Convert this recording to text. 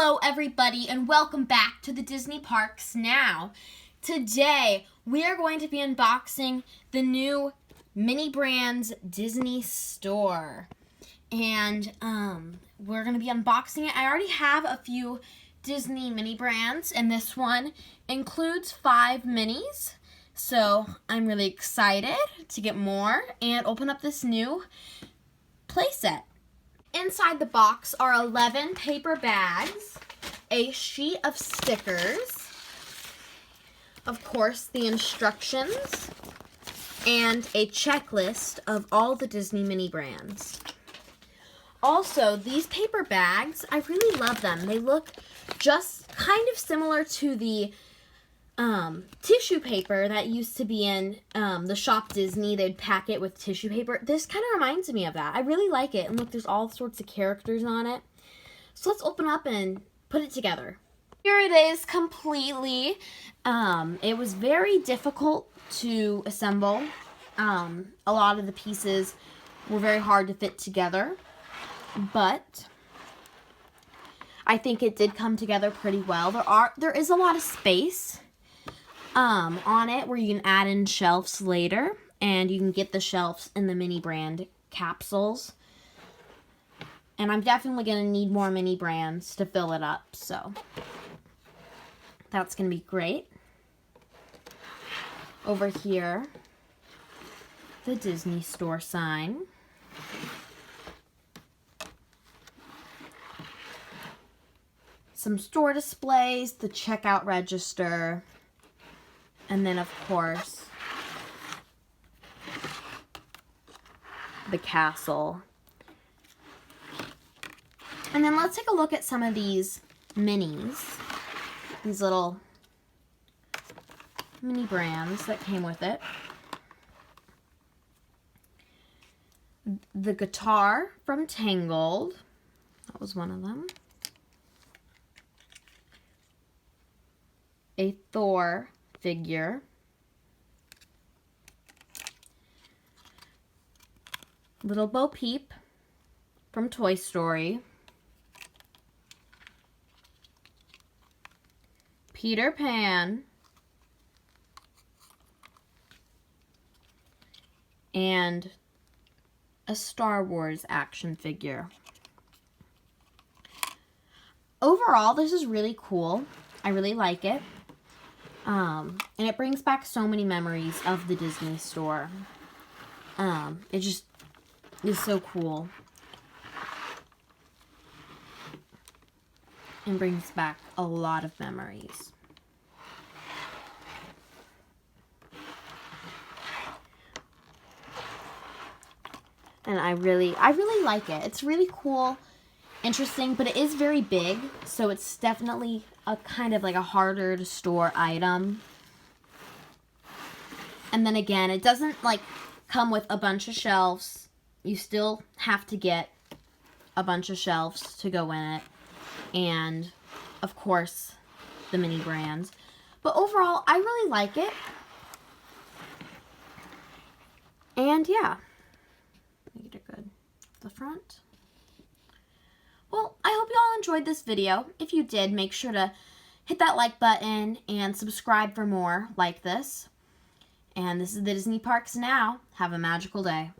Hello everybody and welcome back to the Disney Parks Now. Today we are going to be unboxing the new MiniBrands Disney store. And we're going to be unboxing it. I already have a few Disney MiniBrands and this one includes 5 minis. So I'm really excited to get more and open up this new playset. Inside the box are 11 paper bags, a sheet of stickers, of course the instructions, and a checklist of all the Disney MiniBrands. Also, these paper bags, I really love them. They look just kind of similar to the tissue paper that used to be in the Shop Disney. They'd pack it with tissue paper. This kind of reminds me of that. I really like it. And look, there's all sorts of characters on it. So let's open up and put it together. Here it is completely. It was very difficult to assemble. A lot of the pieces were very hard to fit together. But I think it did come together pretty well. There is a lot of space on it where you can add in shelves later, and you can get the shelves in the MiniBrand capsules. And I'm definitely going to need more MiniBrands to fill it up, so that's going to be great. Over here, the Disney store sign. Some store displays, the checkout register, and then, of course, the castle. And then let's take a look at some of these minis. These little MiniBrands that came with it. The guitar from Tangled. That was one of them. A Thor figure. Little Bo Peep from Toy Story. Peter Pan. And a Star Wars action figure. Overall, this is really cool. I really like it. And it brings back so many memories of the Disney store. It just is so cool. And brings back a lot of memories. And I really like it. It's really cool, interesting, but it is very big, so it's definitely a kind of like a harder to store item. And then again, it doesn't like come with a bunch of shelves. You still have to get a bunch of shelves to go in it. And of course, the MiniBrands. But overall, I really like it. And yeah, make it good. The front. Well, I hope you all enjoyed this video. If you did, make sure to hit that like button and subscribe for more like this. And this is the Disney Parks Now. Have a magical day.